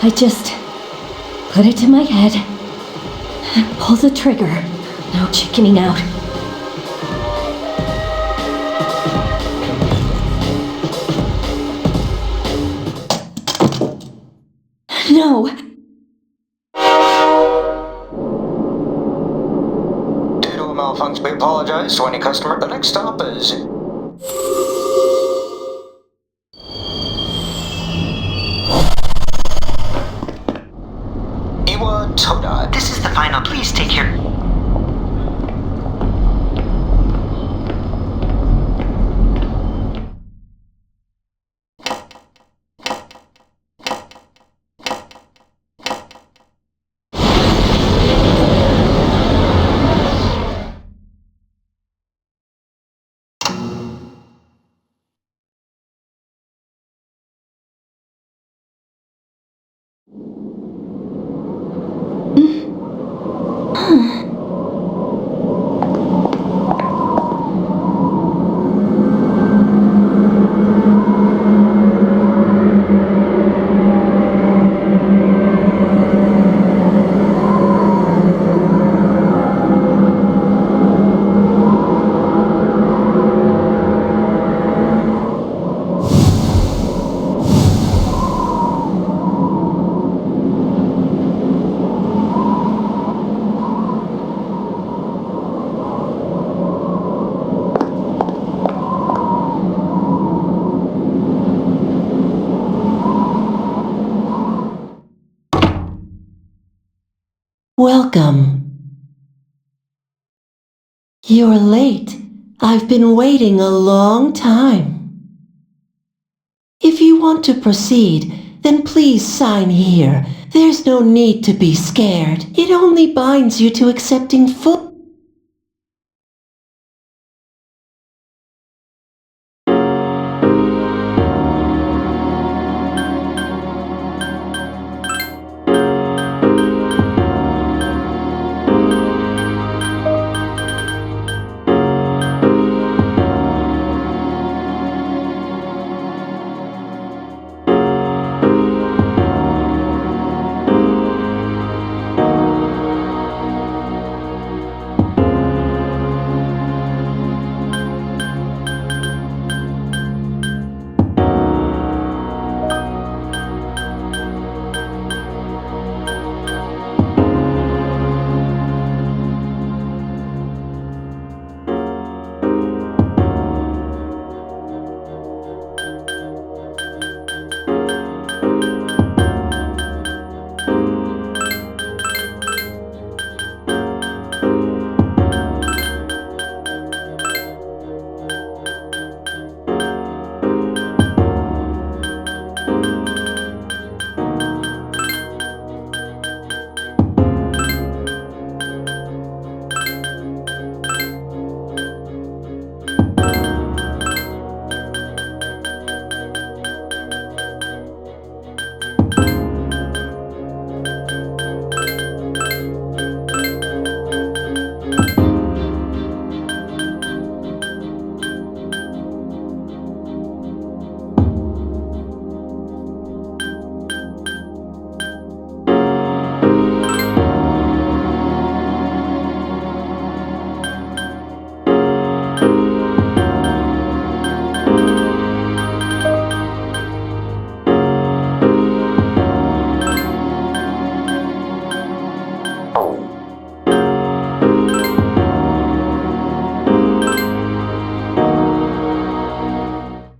I just put it to my head, pull the trigger, no chickening out. No! Due to a malfunction, we apologize to any customer. The next stop is... Iwatoda. This is the final. Please take care. Welcome. You're late. I've been waiting a long time. If you want to proceed, then please sign here. There's no need to be scared. It only binds you to accepting full...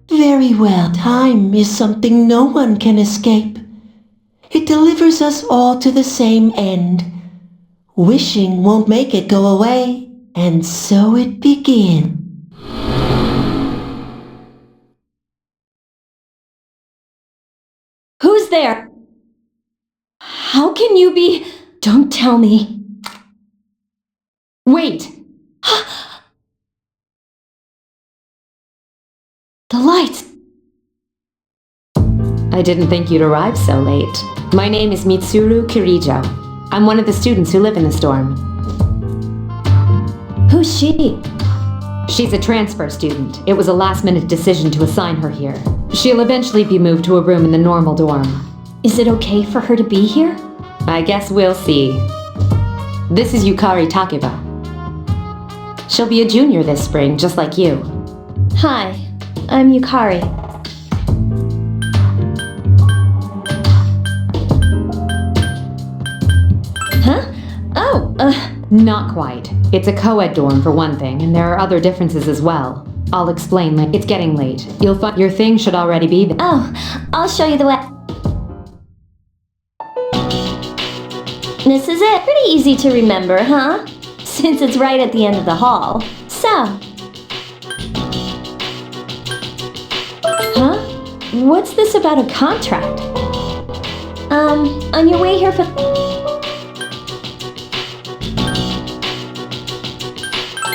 Very well. Time is something no one can escape. It delivers us all to the same end. Wishing won't make it go away, and so it begins. Who's there? How can you be... Don't tell me. Wait! The lights! I didn't think you'd arrive so late. My name is Mitsuru Kirijo. I'm one of the students who live in the storm. Who's she? She's a transfer student. It was a last-minute decision to assign her here. She'll eventually be moved to a room in the normal dorm. Is it okay for her to be here? I guess we'll see. This is Yukari Takeba. She'll be a junior this spring, just like you. Hi, I'm Yukari. Huh? Oh, Not quite. It's a co-ed dorm for one thing, and there are other differences as well. I'll explain later. It's getting late. You'll find your thing should already be there. oh, I'll show you the way. This is it. Pretty easy to remember, huh? Since it's right at the end of the hall. So. Huh? What's this about a contract? On your way here for...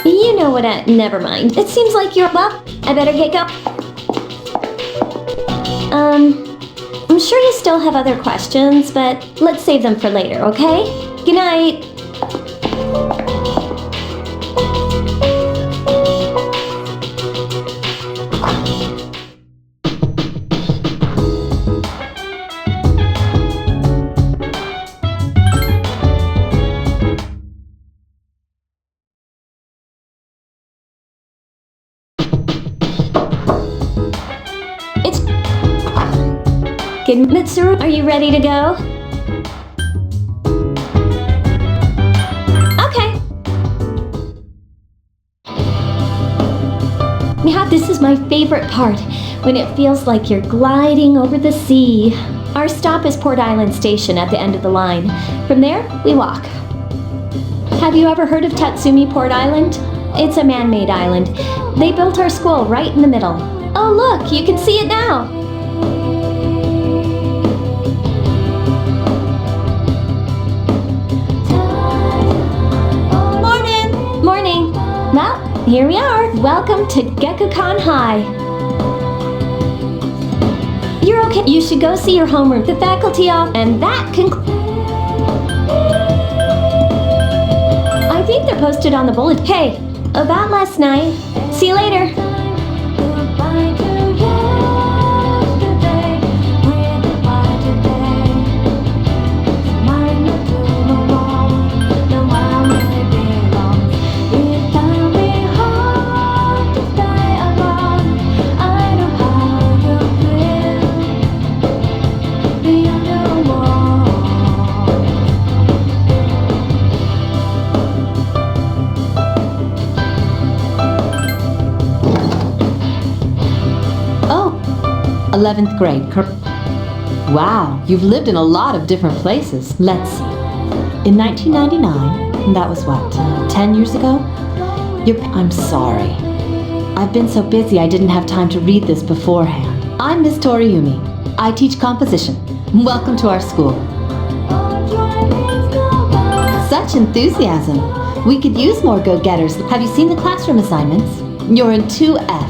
You know what, never mind. It seems like you're... Well, I better get going. I'm sure you still have other questions, but let's save them for later, okay? Good night. Kid Mitsuru, are you ready to go? Okay. Yeah, this is my favorite part, when it feels like you're gliding over the sea. Our stop is Port Island Station at the end of the line. From there, we walk. Have you ever heard of Tatsumi Port Island? It's a man-made island. They built our school right in the middle. Oh look, you can see it now. Well, here we are. Welcome to Gekukan High. You're okay. You should go see your homeroom. The faculty off, and that I think they're posted on the bulletin. Hey, about last night. See you later. Oh, 11th grade. Wow, you've lived in a lot of different places. Let's see. In 1999, that was what, 10 years ago? I'm sorry. I've been so busy I didn't have time to read this beforehand. I'm Miss Toriumi. I teach composition. Welcome to our school. Such enthusiasm. We could use more go-getters. Have you seen the classroom assignments? You're in 2F.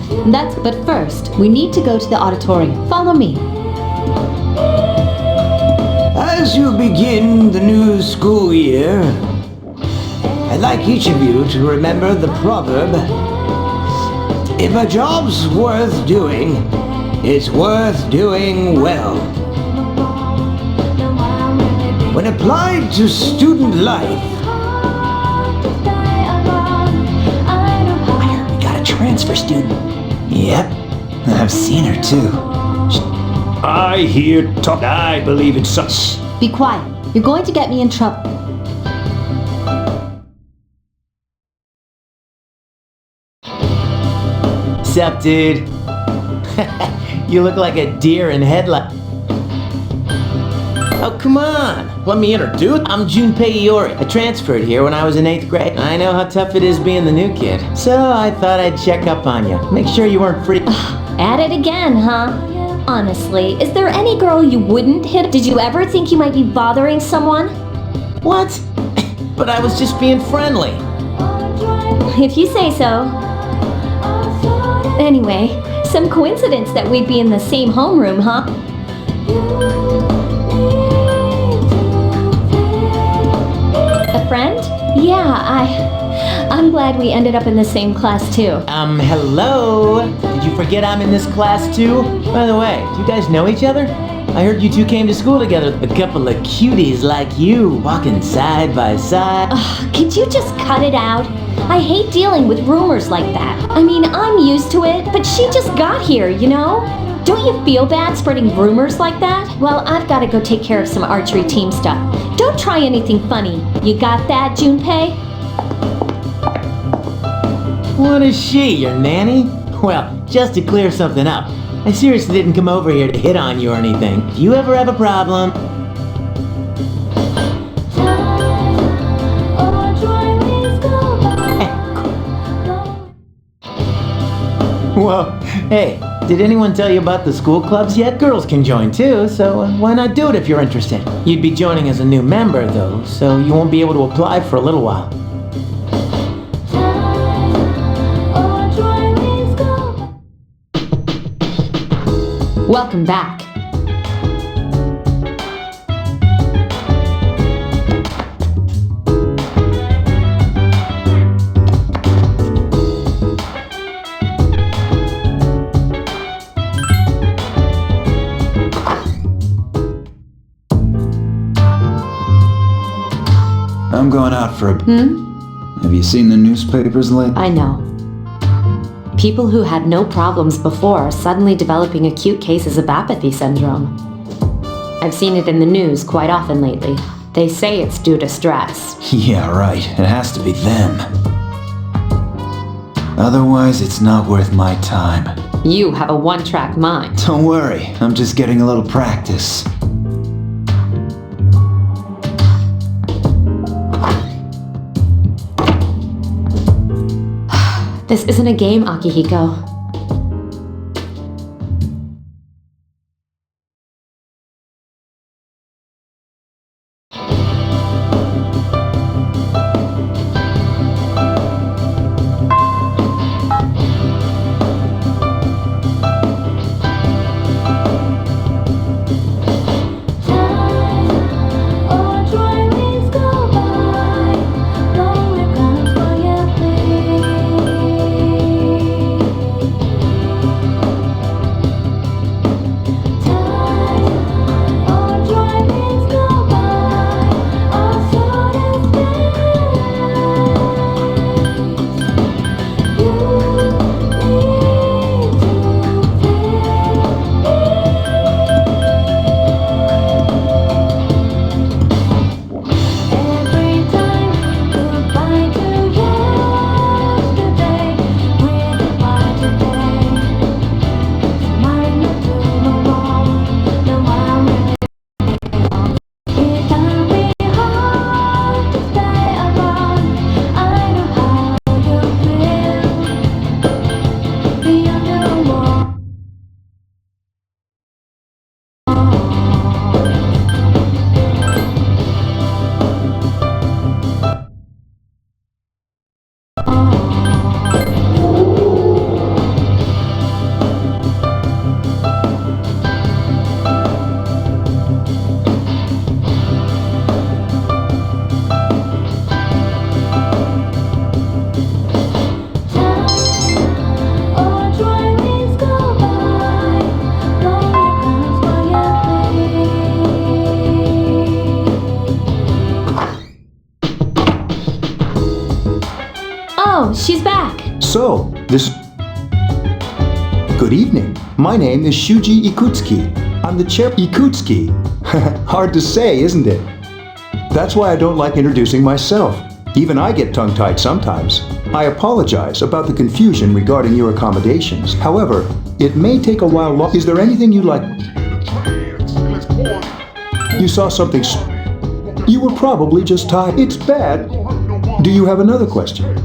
But first, we need to go to the auditorium. Follow me. As you begin the new school year, I'd like each of you to remember the proverb, if a job's worth doing, it's worth doing well. When applied to student life, I heard we got a transfer student. yep, I've seen her too. I hear talk. I believe in such. Be quiet. You're going to get me in trouble. Sup, dude? You look like a deer in headlights. Oh, come on. Let me introduce. I'm Junpei Iori. I transferred here when I was in 8th grade. I know how tough it is being the new kid. So I thought I'd check up on you. Make sure you weren't free. At it again, huh? Honestly, is there any girl you wouldn't hit? Did you ever think you might be bothering someone? What? But I was just being friendly. If you say so. Anyway, some coincidence that we'd be in the same homeroom, huh? A friend? Yeah, I'm glad we ended up in the same class too. Hello? Did you forget I'm in this class too? By the way, do you guys know each other? I heard you two came to school together. A couple of cuties like you, walking side by side. Ugh, could you just cut it out? I hate dealing with rumors like that. I mean, I'm used to it, but she just got here, you know? Don't you feel bad spreading rumors like that? Well, I've got to go take care of some archery team stuff. Don't try anything funny. You got that, Junpei? What is she, your nanny? Well, just to clear something up, I seriously didn't come over here to hit on you or anything. If you ever have a problem... Well, hey, did anyone tell you about the school clubs yet? Girls can join too, so why not do it if you're interested? You'd be joining as a new member though, so you won't be able to apply for a little while. Welcome back. I'm going out for a... Have you seen the newspapers lately? I know. People who had no problems before are suddenly developing acute cases of apathy syndrome. I've seen it in the news quite often lately. They say it's due to stress. Yeah, right. It has to be them. Otherwise, it's not worth my time. You have a one-track mind. Don't worry, I'm just getting a little practice. This isn't a game, Akihiko. Oh, she's back. So, this... Good evening. My name is Shuji Ikutsuki. I'm the chair... Ikutsuki. Hard to say, isn't it? That's why I don't like introducing myself. Even I get tongue-tied sometimes. I apologize about the confusion regarding your accommodations. However, it may take a while Is there anything you'd like... You saw something... You were probably just tired. It's bad. Do you have another question?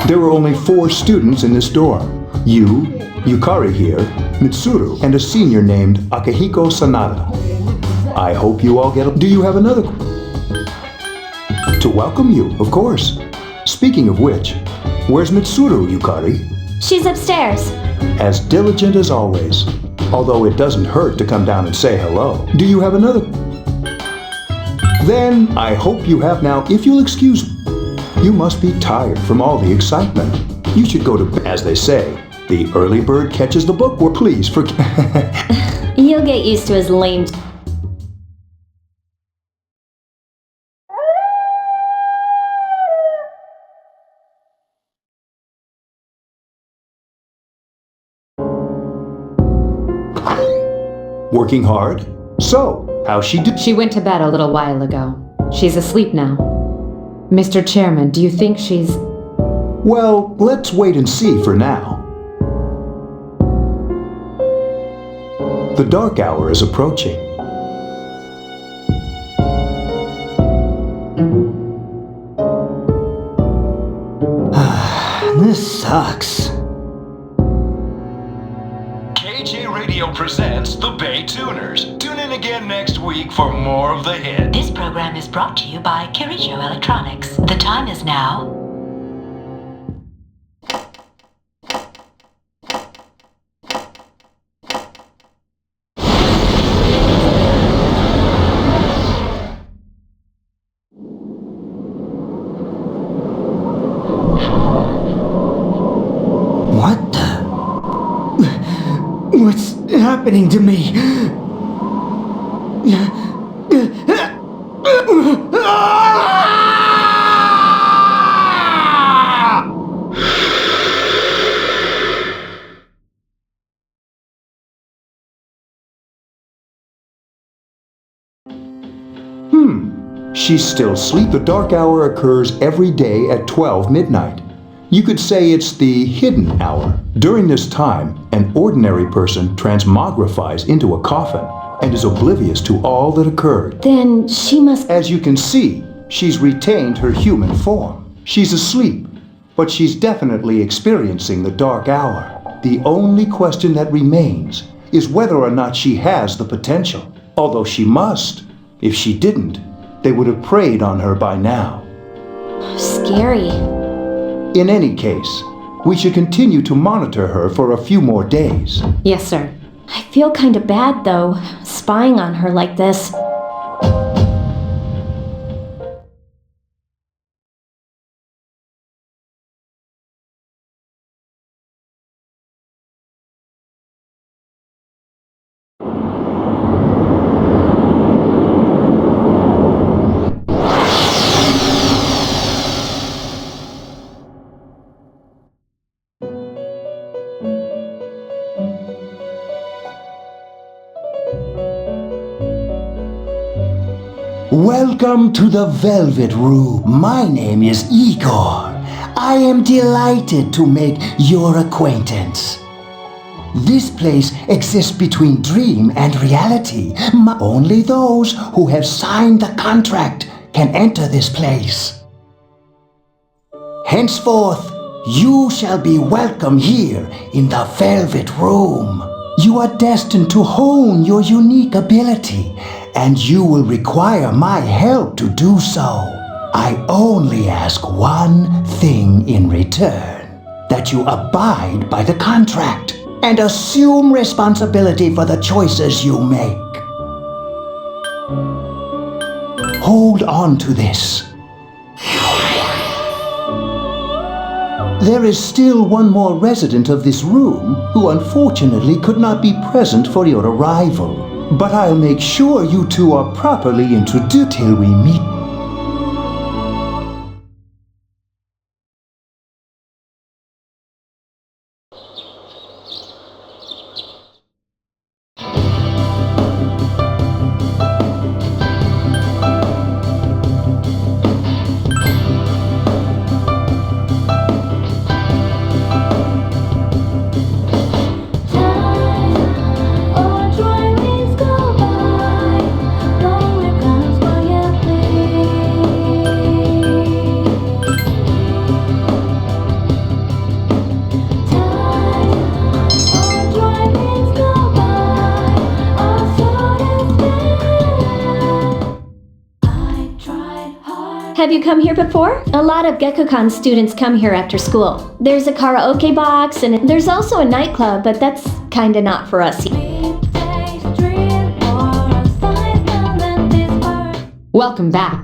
There were only 4 students in this dorm. You, Yukari here, Mitsuru, and a senior named Akihiko Sanada. I hope you all get... Do you have another... To welcome you, of course. Speaking of which, where's Mitsuru, Yukari? She's upstairs. As diligent as always. Although it doesn't hurt to come down and say hello. Do you have another... Then I hope you have now, if you'll excuse me. You must be tired from all the excitement. You should go to bed. As they say, the early bird catches the bookworm. Please forgive... You'll get used to his lame... Working hard? So, how's she do? She went to bed a little while ago. She's asleep now. Mr. Chairman, do you think she's... Well, let's wait and see for now. The dark hour is approaching. This sucks. KJ Radio presents the Bay Tuners. Tune in again next week for more of the hits. This program is brought to you by Kirijo Electronics. The time is now... What the... What's happening to me? She's still asleep. The dark hour occurs every day at 12 midnight. You could say it's the hidden hour. During this time, an ordinary person transmogrifies into a coffin and is oblivious to all that occurred. Then she must... As you can see, she's retained her human form. She's asleep, but she's definitely experiencing the dark hour. The only question that remains is whether or not she has the potential. Although she must. If she didn't, they would have preyed on her by now. Scary. In any case, we should continue to monitor her for a few more days. Yes, sir. I feel kinda bad, though, spying on her like this. Welcome to the Velvet Room. My name is Igor. I am delighted to make your acquaintance. This place exists between dream and reality. Only those who have signed the contract can enter this place. Henceforth, you shall be welcome here in the Velvet Room. You are destined to hone your unique ability, and you will require my help to do so. I only ask one thing in return, that you abide by the contract and assume responsibility for the choices you make. Hold on to this. There is still one more resident of this room who unfortunately could not be present for your arrival. But I'll make sure you two are properly introduced till we meet. Have you come here before? A lot of Gekkoukan students come here after school. There's a karaoke box, and there's also a nightclub, but that's kinda not for us. Welcome back.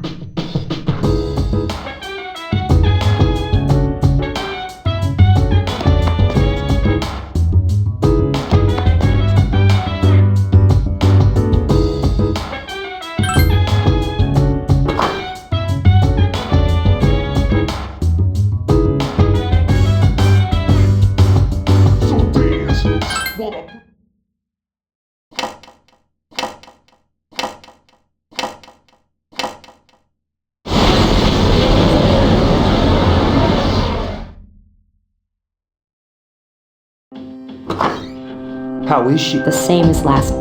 How is she? The same as last.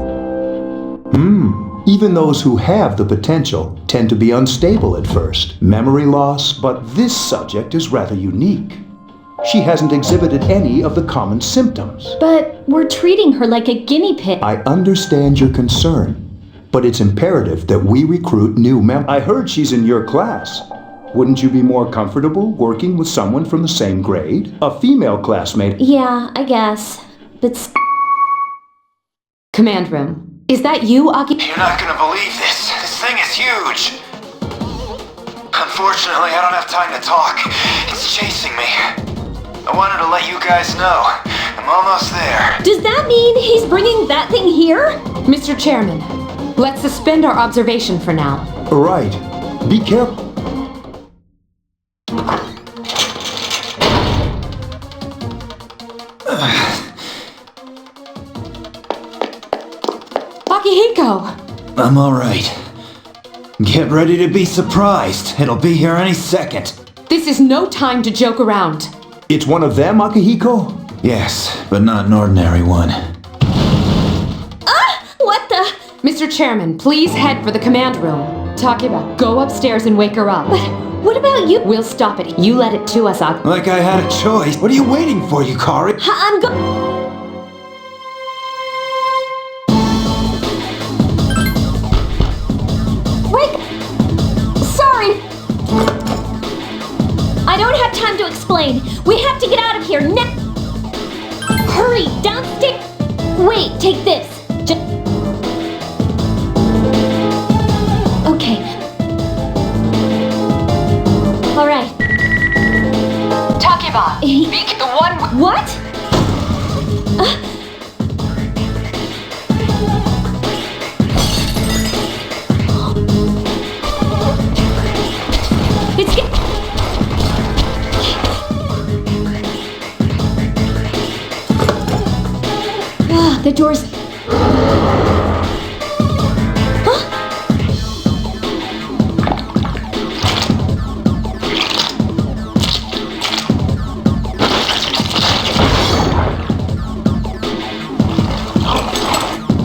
Even those who have the potential tend to be unstable at first. Memory loss, but this subject is rather unique. She hasn't exhibited any of the common symptoms. But we're treating her like a guinea pig. I understand your concern, but it's imperative that we recruit new members. I heard she's in your class. Wouldn't you be more comfortable working with someone from the same grade? A female classmate. Yeah, I guess. But Command room. Is that you, Aki? You're not gonna believe this. This thing is huge. Unfortunately, I don't have time to talk. It's chasing me. I wanted to let you guys know. I'm almost there. does that mean he's bringing that thing here? Mr. Chairman, let's suspend our observation for now. Right. Be careful. Akihiko! I'm alright. Get ready to be surprised. It'll be here any second. This is no time to joke around. It's one of them, Akihiko? Yes, but not an ordinary one. What the? Mr. Chairman, please head for the command room. Takiba, go upstairs and wake her up. What about you? We'll stop it. You let it to us, Aki. Like I had a choice. What are you waiting for, Yukari? I'm Wait! Sorry! I don't have time to explain. We have to get out of here now! Hurry, downstairs! Wait, take this. Okay. Alright. Takiba! The one... What? It's the door's...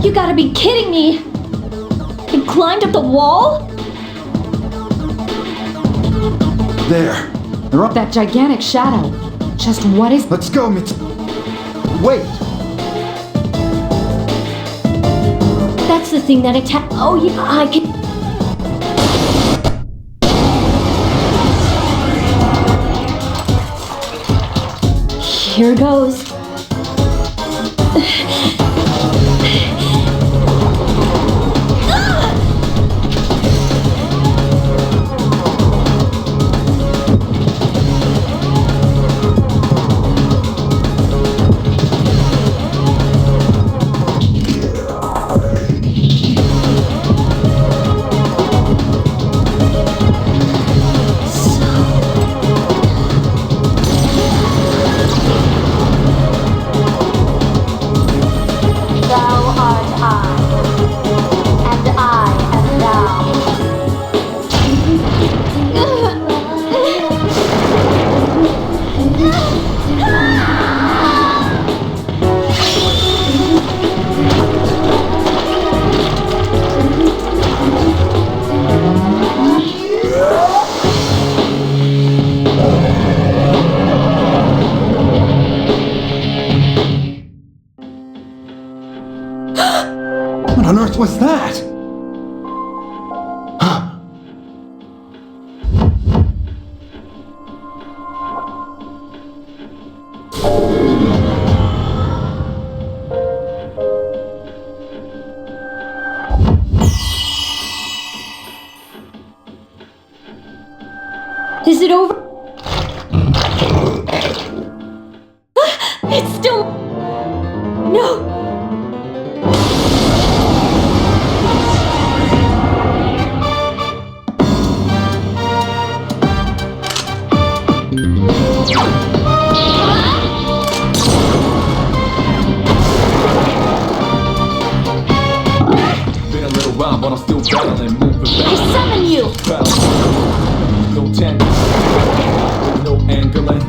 You gotta be kidding me! You climbed up the wall? There. They're up. That gigantic shadow. Just what is... Let's go, Mitsu. Wait! That's the thing that attacked... Oh, yeah, I can... Here goes. What on earth was that? Is it over? It's still... No! Been a little while, but I'm still battling, moving back. I summon you! No tangling, no angling.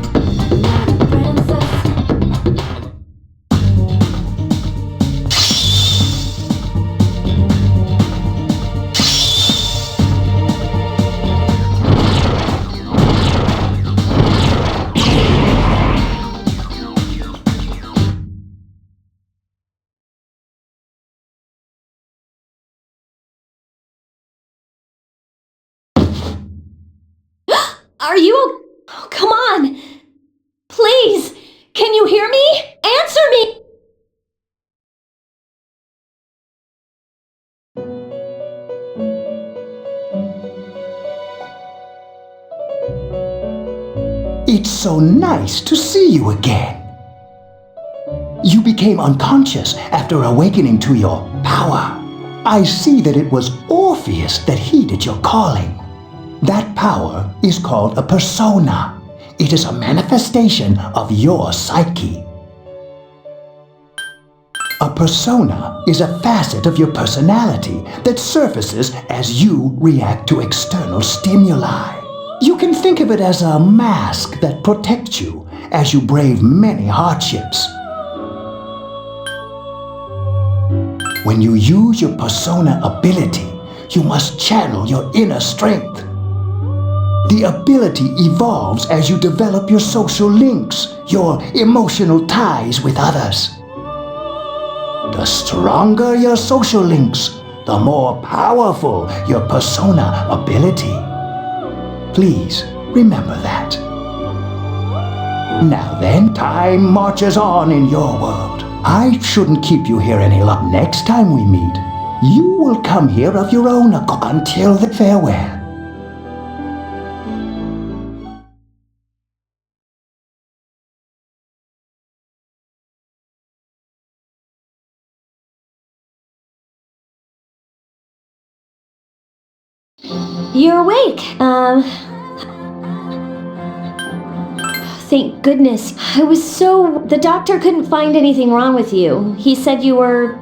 Are you... Oh, come on! Please! Can you hear me? Answer me! It's so nice to see you again. You became unconscious after awakening to your power. I see that it was Orpheus that heeded your calling. That power is called a persona. It is a manifestation of your psyche. A persona is a facet of your personality that surfaces as you react to external stimuli. You can think of it as a mask that protects you as you brave many hardships. When you use your persona ability, you must channel your inner strength. The ability evolves as you develop your social links, your emotional ties with others. The stronger your social links, the more powerful your persona ability. Please remember that. Now then, time marches on in your world. I shouldn't keep you here any longer. Next time we meet, you will come here of your own accord. Until the farewell. You're awake. Thank goodness. The doctor couldn't find anything wrong with you. He said you were...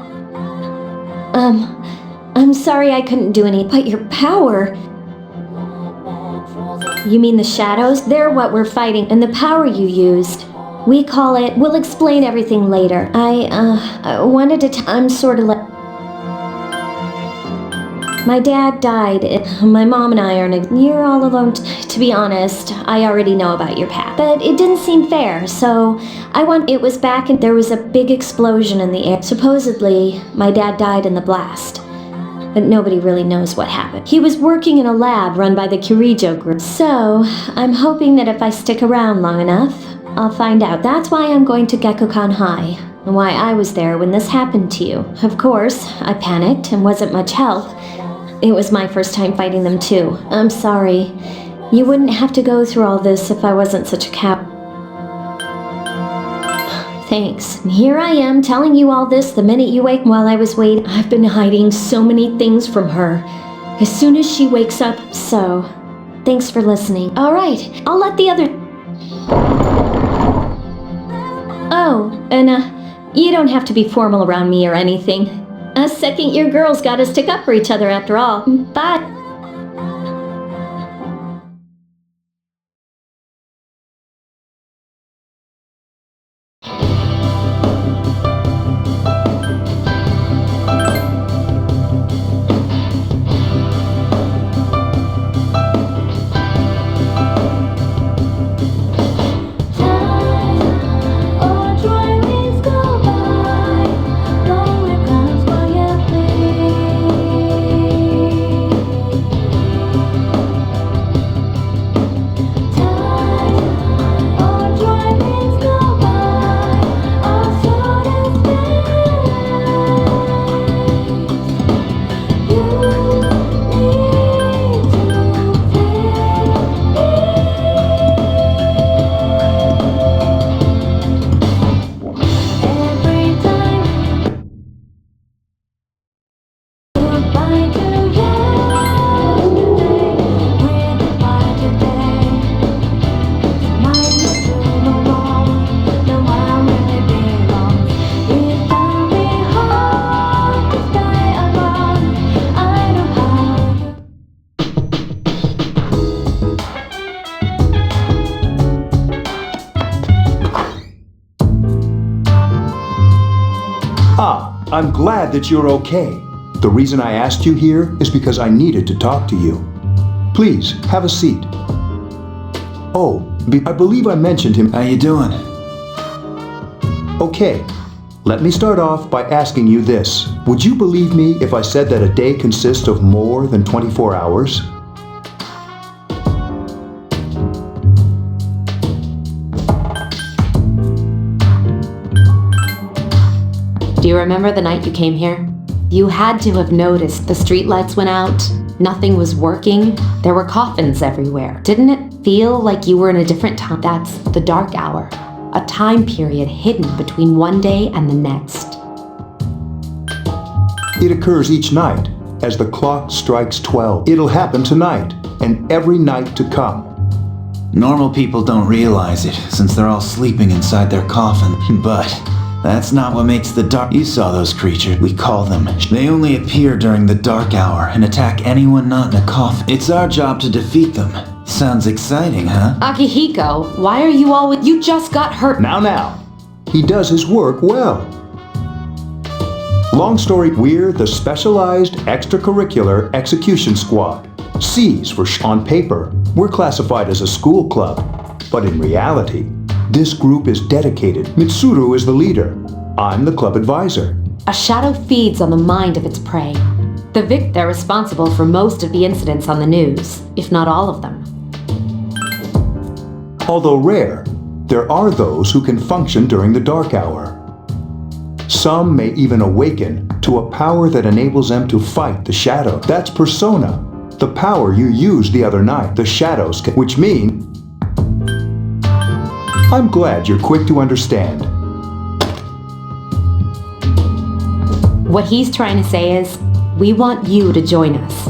I'm sorry I couldn't do any, but your power... You mean the shadows? They're what we're fighting, and the power you used. We call it... We'll explain everything later. I wanted to I'm sort of like... My dad died. My mom and I are you're all alone. To be honest, I already know about your past. But it didn't seem fair, so it was back and there was a big explosion in the air. Supposedly, my dad died in the blast. But nobody really knows what happened. He was working in a lab run by the Kirijo group. So, I'm hoping that if I stick around long enough, I'll find out. That's why I'm going to Gekkoukan High, and why I was there when this happened to you. Of course, I panicked and wasn't much help. It was my first time fighting them too. I'm sorry. You wouldn't have to go through all this if I wasn't such a coward. Thanks. And here I am telling you all this the minute you wake. While I was waiting, I've been hiding so many things from her. As soon as she wakes up, so... Thanks for listening. Alright, I'll let the other... Oh, and you don't have to be formal around me or anything. A second-year girls gotta stick up for each other after all. Bye. I'm glad that you're okay. The reason I asked you here is because I needed to talk to you. Please, have a seat. Oh, I believe I mentioned him. How you doing? Okay, let me start off by asking you this. Would you believe me if I said that a day consists of more than 24 hours? Do you remember the night you came here? You had to have noticed the streetlights went out. Nothing was working. There were coffins everywhere. Didn't it feel like you were in a different time? That's the dark hour. A time period hidden between one day and the next. It occurs each night as the clock strikes 12. It'll happen tonight and every night to come. Normal people don't realize it, since they're all sleeping inside their coffin. But that's not what makes the dark... You saw those creatures. We call them. They only appear during the dark hour and attack anyone not in a coffin. It's our job to defeat them. Sounds exciting, huh? Akihiko, why are you always... You just got hurt. Now. He does his work well. Long story, we're the Specialized Extracurricular Execution Squad. C's for on paper. We're classified as a school club. But in reality, this group is dedicated. Mitsuru is the leader. I'm the club advisor. A shadow feeds on the mind of its prey. They're responsible for most of the incidents on the news, if not all of them. Although rare, there are those who can function during the dark hour. Some may even awaken to a power that enables them to fight the shadow. That's Persona, the power you used the other night. The shadows can, which mean... I'm glad you're quick to understand. What he's trying to say is, we want you to join us.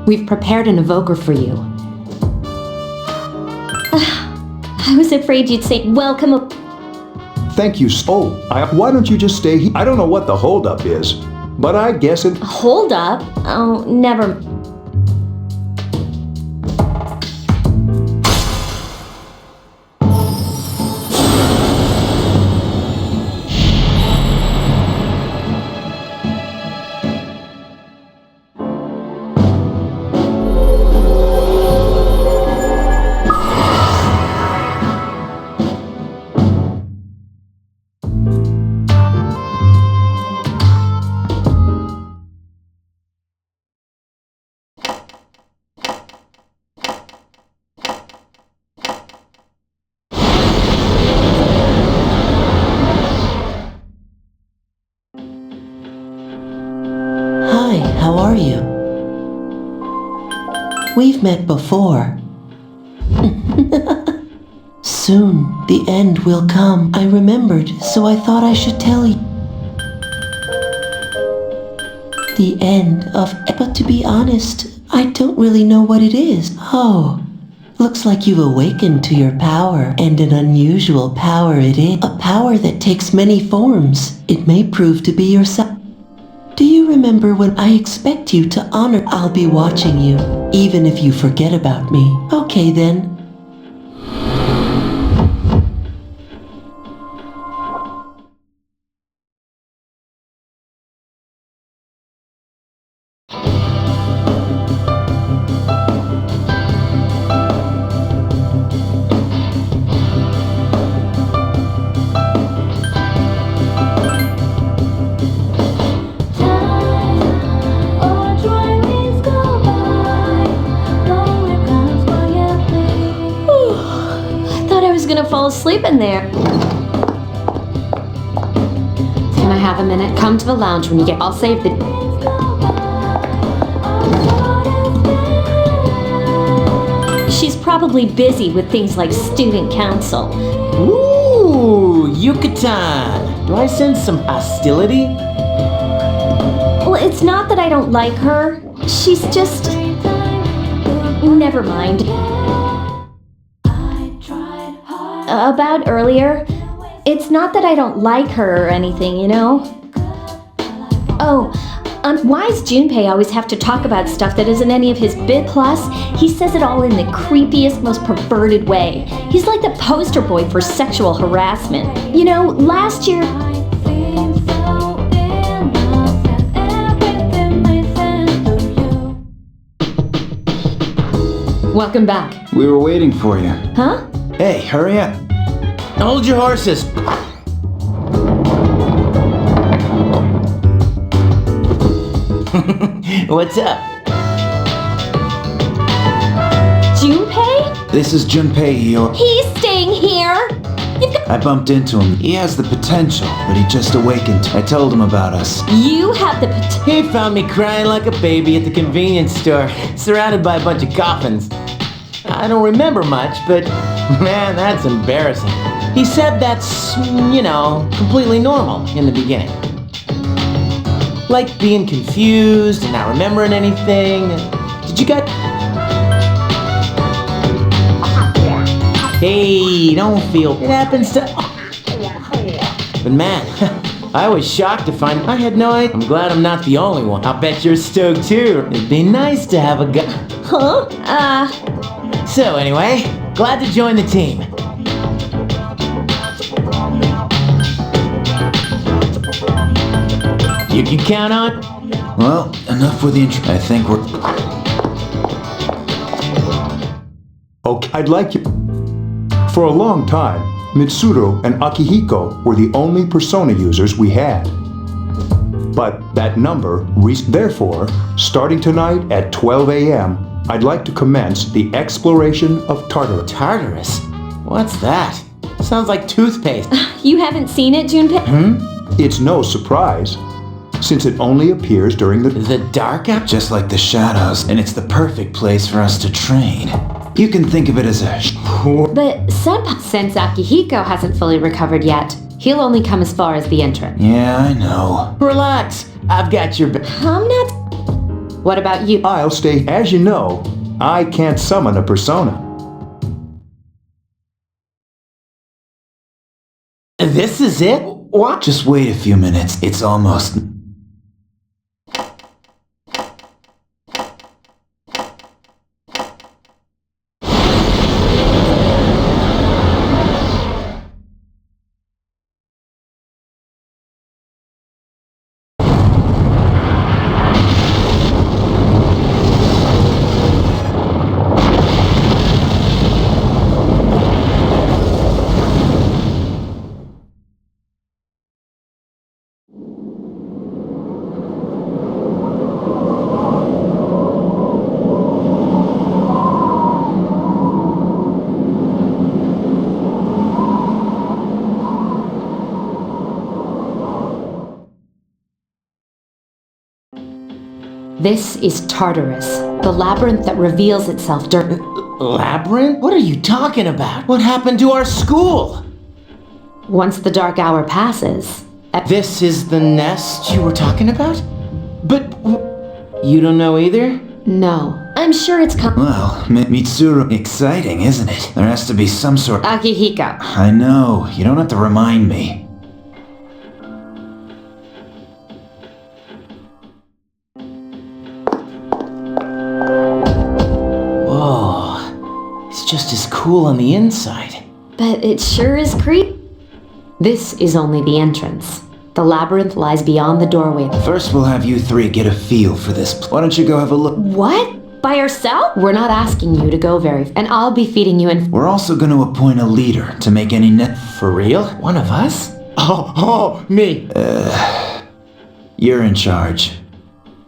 We've prepared an evoker for you. I was afraid you'd say welcome. Thank you. Why don't you just stay here? I don't know what the holdup is, but I guess it... Hold up? Oh, never. Hi, how are you? We've met before. Soon, the end will come. I remembered, so I thought I should tell you. The end of... But to be honest, I don't really know what it is. Oh, looks like you've awakened to your power, and an unusual power it is. A power that takes many forms. It may prove to be yourself. Do you remember when I expect you to honor? I'll be watching you, even if you forget about me. Okay then. Gonna fall asleep in there. Can I have a minute? Come to the lounge when you get... I'll save the... She's probably busy with things like student council. Ooh, Yucatan! Do I sense some hostility? Well, it's not that I don't like her. She's just... Never mind. About earlier, it's not that I don't like her or anything, you know? Oh, why does Junpei always have to talk about stuff that isn't any of his bit? Plus, he says it all in the creepiest, most perverted way. He's like the poster boy for sexual harassment. You know, last year... Welcome back. We were waiting for you. Huh? Hey, hurry up. Hold your horses. What's up? Junpei? This is Junpei. He's staying here. You've got... I bumped into him. He has the potential, but he just awakened. I told him about us. You have the potential. He found me crying like a baby at the convenience store, surrounded by a bunch of coffins. I don't remember much, but man, that's embarrassing. He said that's, completely normal in the beginning. Like being confused and not remembering anything. Did you get... Hey, don't feel... It happens to... But man, I was shocked to find I had no idea. I'm glad I'm not the only one. I'll bet you're stoked too. It'd be nice to have a guy. Huh? So anyway, glad to join the team. You can count on... Well, enough with the intro. I think we're... Okay, I'd like you... For a long time, Mitsuru and Akihiko were the only persona users we had. But that number, therefore, starting tonight at 12 a.m., I'd like to commence the exploration of Tartarus. Tartarus? What's that? Sounds like toothpaste. You haven't seen it, Junpei? It's no surprise, since it only appears during the dark hour? Just like the shadows, and it's the perfect place for us to train. You can think of it as a... But Senpai... Since Akihiko hasn't fully recovered yet, he'll only come as far as the entrance. Yeah, I know. Relax, I've got your... I'm not... What about you? I'll stay. As you know, I can't summon a persona. This is it? What? Just wait a few minutes. It's almost... This is Tartarus, the labyrinth that reveals itself during... Labyrinth? What are you talking about? What happened to our school? Once the dark hour passes... This is the nest you were talking about? But... you don't know either? No. I'm sure it's Well, Mitsuru... Exciting, isn't it? There has to be some sort... Akihiko. I know. You don't have to remind me. Just as cool on the inside. But it sure is creepy. This is only the entrance. The labyrinth lies beyond the doorway. First, we'll have you three get a feel for this. Why don't you go have a look? What? By yourself? We're not asking you to go and I'll be feeding you in... We're also going to appoint a leader to make any For real? One of us? Oh, me. You're in charge.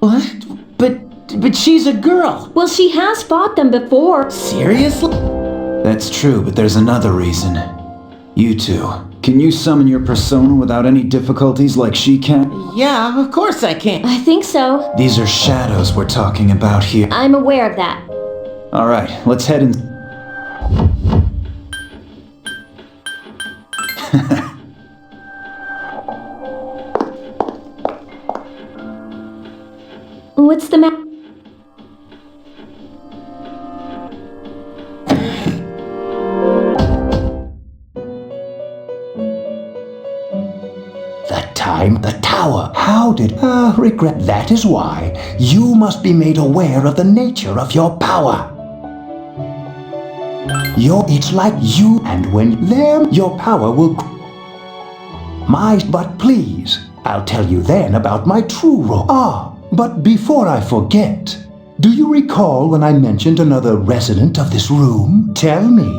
What? But she's a girl. Well, she has fought them before. Seriously? That's true, but there's another reason. You two. Can you summon your persona without any difficulties like she can? Yeah, of course I can. I think so. These are shadows we're talking about here. I'm aware of that. Alright, let's head in. What's the matter? The tower. How did... regret. That is why you must be made aware of the nature of your power. It's like you, and when there, your power will... But please, I'll tell you then about my true role. But before I forget, do you recall when I mentioned another resident of this room? Tell me,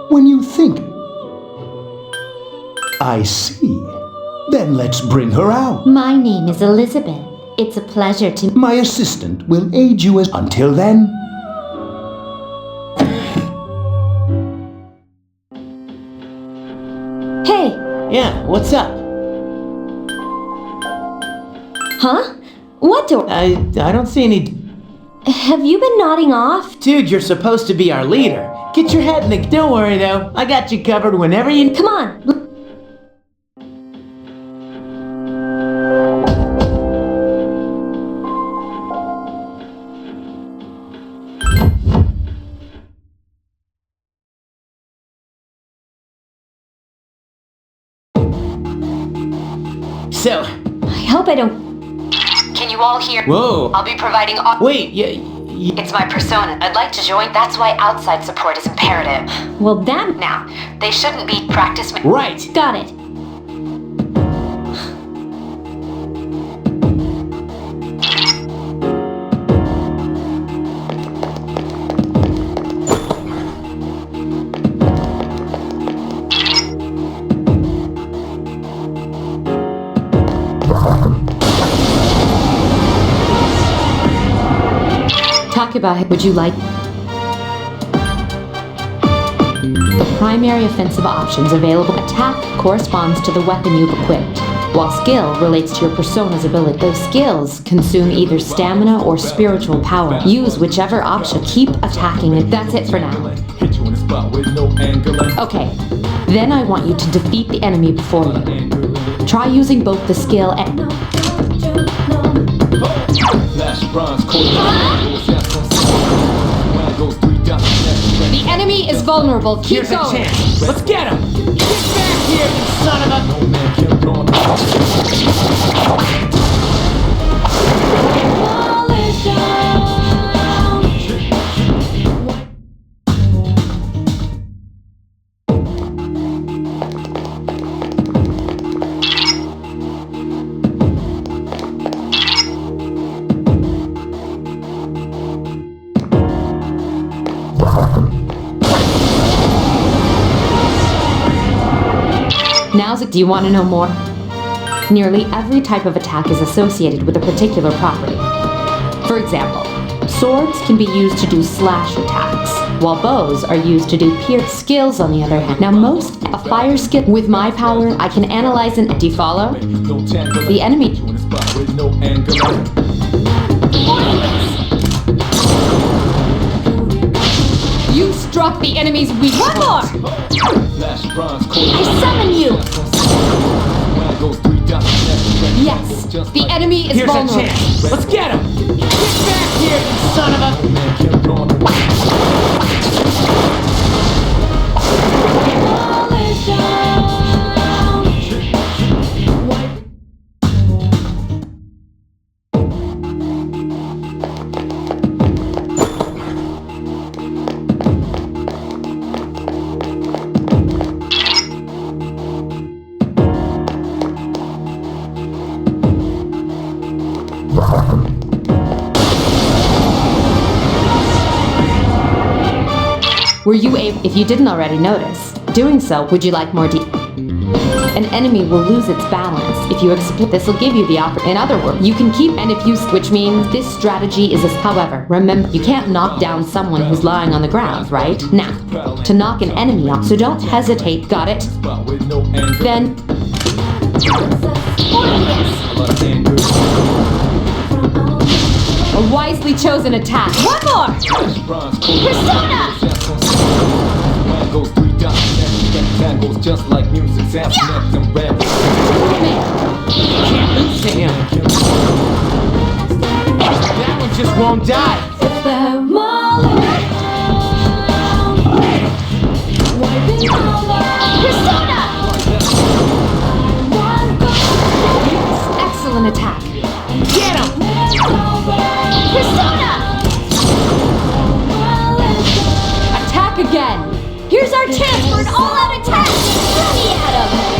when you think... I see. Then let's bring her out. My name is Elizabeth. It's a pleasure to... My assistant will aid you as... Until then... Yeah, what's up? Huh? What door? I don't see any... Have you been nodding off? Dude, you're supposed to be our leader. Get your head in the... Don't worry, though. I got you covered whenever you... Come on. So... I hope I don't... Can you all hear? Whoa. I'll be providing Wait, It's my persona. I'd like to join. That's why outside support is imperative. Well, damn. Now, they shouldn't be practice. Right. Got it. Talk about it. Would you like... The primary offensive options available. Attack corresponds to the weapon you've equipped, while skill relates to your persona's ability. Those skills consume either stamina or spiritual power. Use whichever option. Keep attacking it. That's it for now. Okay, then I want you to defeat the enemy before you. Try using both the skill and... The enemy is vulnerable. Keep Here's going. a chance. Let's get him. Get back here, you son of a... No man can Now's it. Do you want to know more? Nearly every type of attack is associated with a particular property. For example, swords can be used to do slash attacks, while bows are used to do pierce. Skills, on the other hand. Now a fire skill. With my power, I can analyze and... Do you follow? The enemy... You struck the enemy's weak... One more! I summon you! Yes, the enemy is Here's vulnerable. a chance. Let's get him. Get back here, you son of a... Were you able... If you didn't already notice, doing so, would you like more An enemy will lose its balance if you explode. This will give you the In other words, you can keep... And if you... Which means this strategy is... However, remember, you can't knock down someone who's lying on the ground, right? Now, to knock an enemy off, so don't hesitate. Got it? Then... A wisely chosen attack. One more! Persona! Just like music, sounds and rap. Can't lose to him. That one just won't die. Persona! Excellent attack. Get him! Persona! Attack again. Here's our chance for an all-out attack! Ready at him!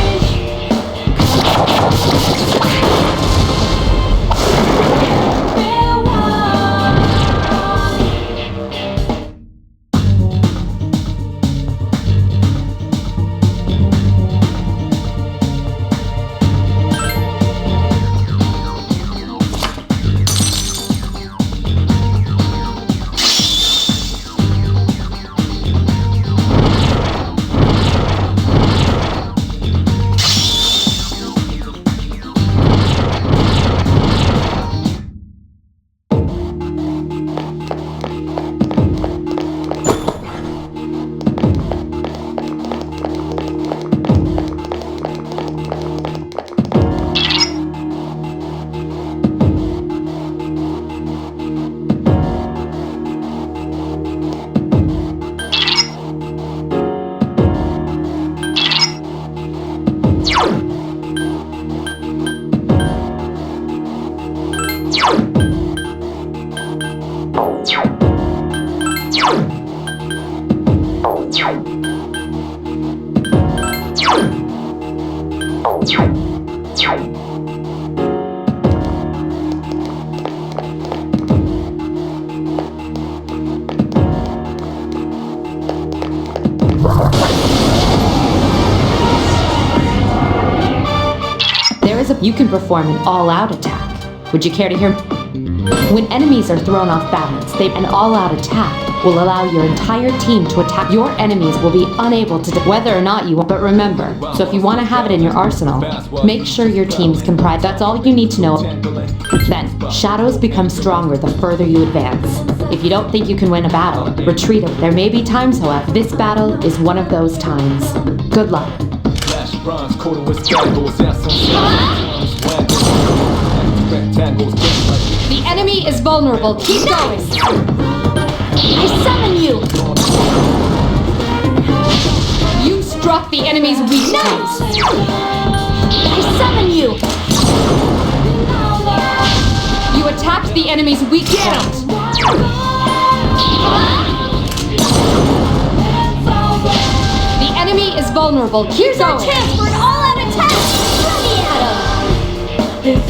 you can perform an all-out attack. Would you care to hear? When enemies are thrown off balance, an all-out attack will allow your entire team to attack. Your enemies will be unable to whether or not you want. But remember, so if you want to have it in your arsenal, make sure your team's comprised. That's all you need to know. Then, shadows become stronger the further you advance. If you don't think you can win a battle, retreat. There may be times, however. This battle is one of those times. Good luck. The enemy is vulnerable. Keep going. I summon you! You struck the enemy's weak Nice! I summon you! You attacked the enemy's weak point. The enemy is vulnerable. Keep Here's our going. chance for an all-out attack! Throw me at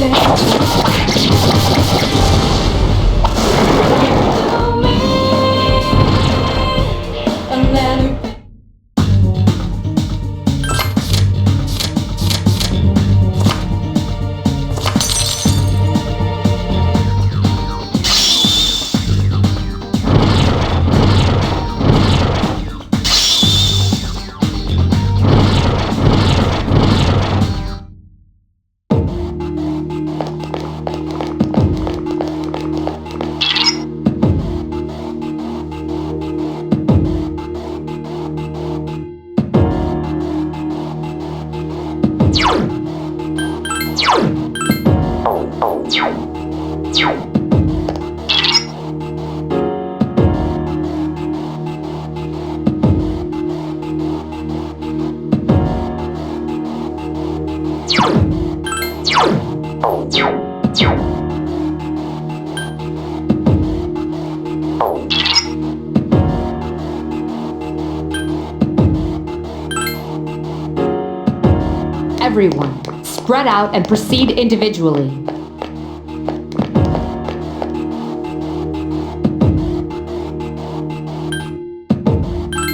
Everyone, spread out and proceed individually.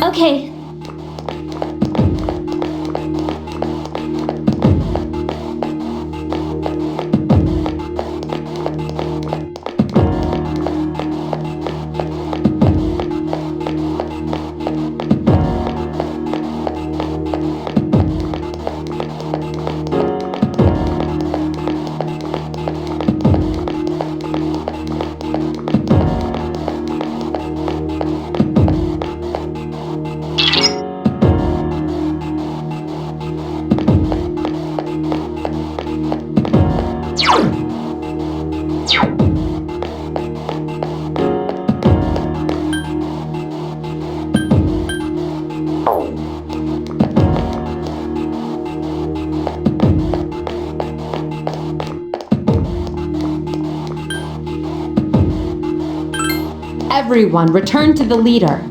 Okay. Everyone, return to the leader.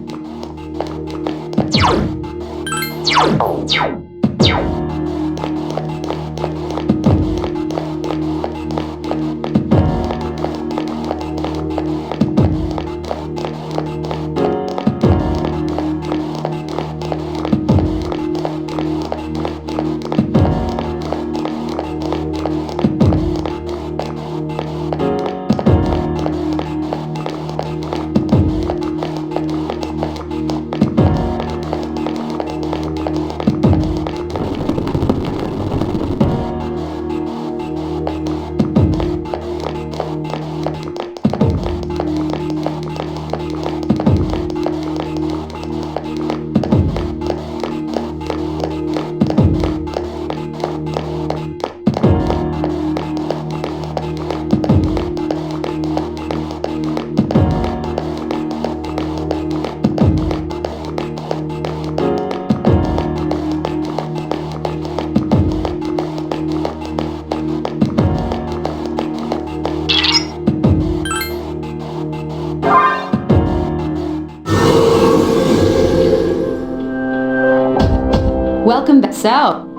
Welcome back. So,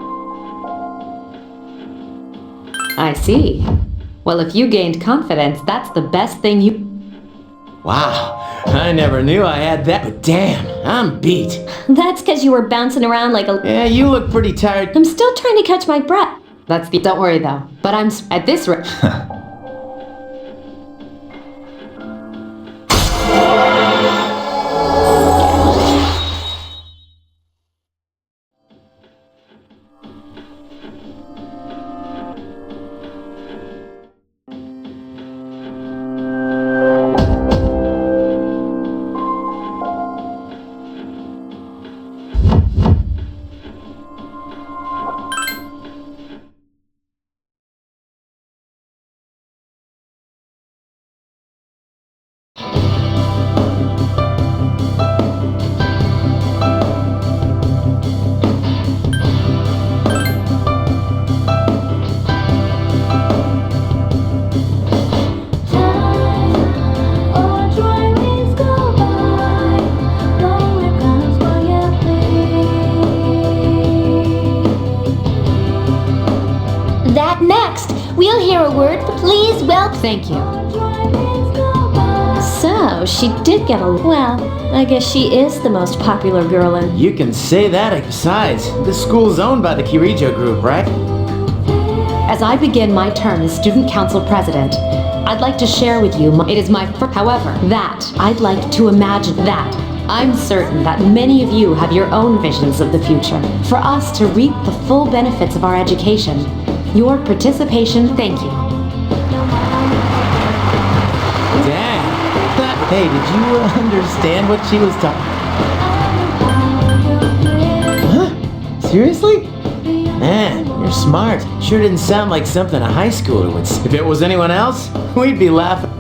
I see. Well, if you gained confidence, that's the best thing you... Wow, I never knew I had that, but damn, I'm beat. That's because you were bouncing around like a... Yeah, you look pretty tired. I'm still trying to catch my breath. Don't worry though. But I'm at this rate. That next, we'll hear a word. Please welcome. Thank you. So, she did get a... Well, I guess she is the most popular girl in... You can say that. Besides, this school's owned by the Kirijo Group, right? As I begin my term as student council president, I'd like to share with you, it is my first, however, that I'd like to imagine that. I'm certain that many of you have your own visions of the future. For us to reap the full benefits of our education, your participation, thank you. Damn. Hey, did you understand what she was talking? Huh? Seriously? Man, you're smart. Sure didn't sound like something a high schooler would say. If it was anyone else, we'd be laughing.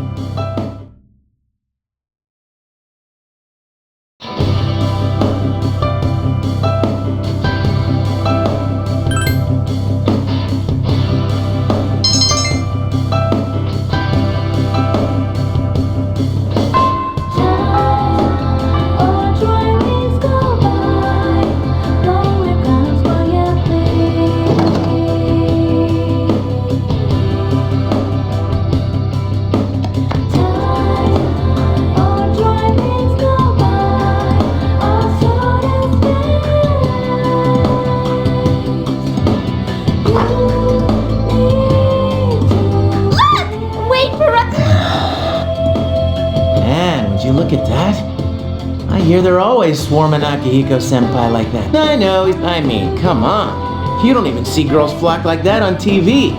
Look at that. I hear they're always swarming Akihiko-senpai like that. I know, I mean, come on. You don't even see girls flock like that on TV.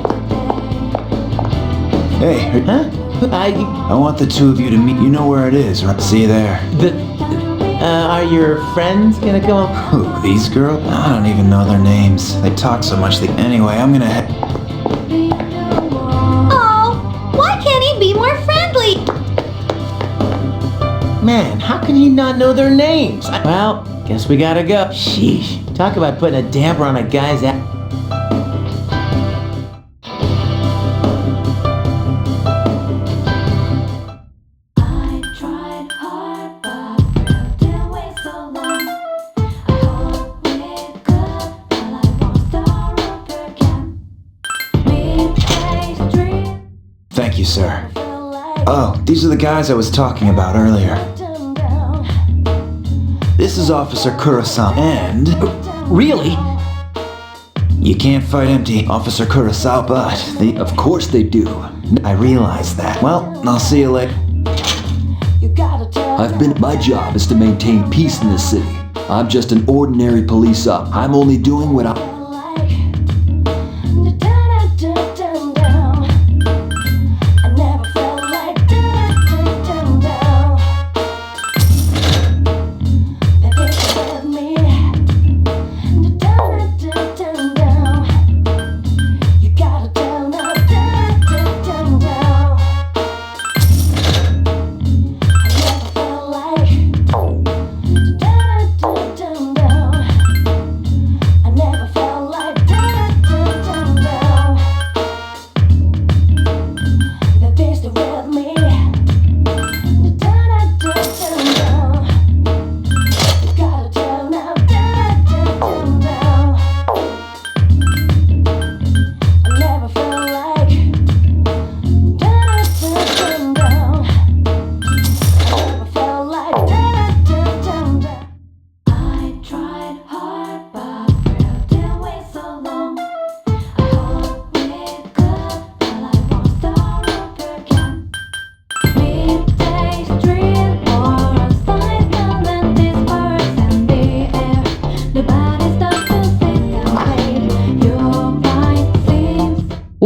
Hey, huh? I want the two of you to meet. You know where it is, right? See you there. Are your friends gonna come? Who, these girls? I don't even know their names. They talk so much. Anyway, I'm gonna head. Oh, why can't he be more friendly? Man, how can he not know their names? Well, guess we gotta go. Sheesh. Talk about putting a damper on a guy's ass. Thank you, sir. Oh, these are the guys I was talking about earlier. This is Officer Kurosawa, and... Really? You can't fight empty, Officer Kurosawa, but... Of course they do. I realize that. Well, I'll see you later. My job is to maintain peace in this city. I'm just an ordinary police op. I'm only doing what I... I never felt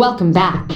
Welcome back.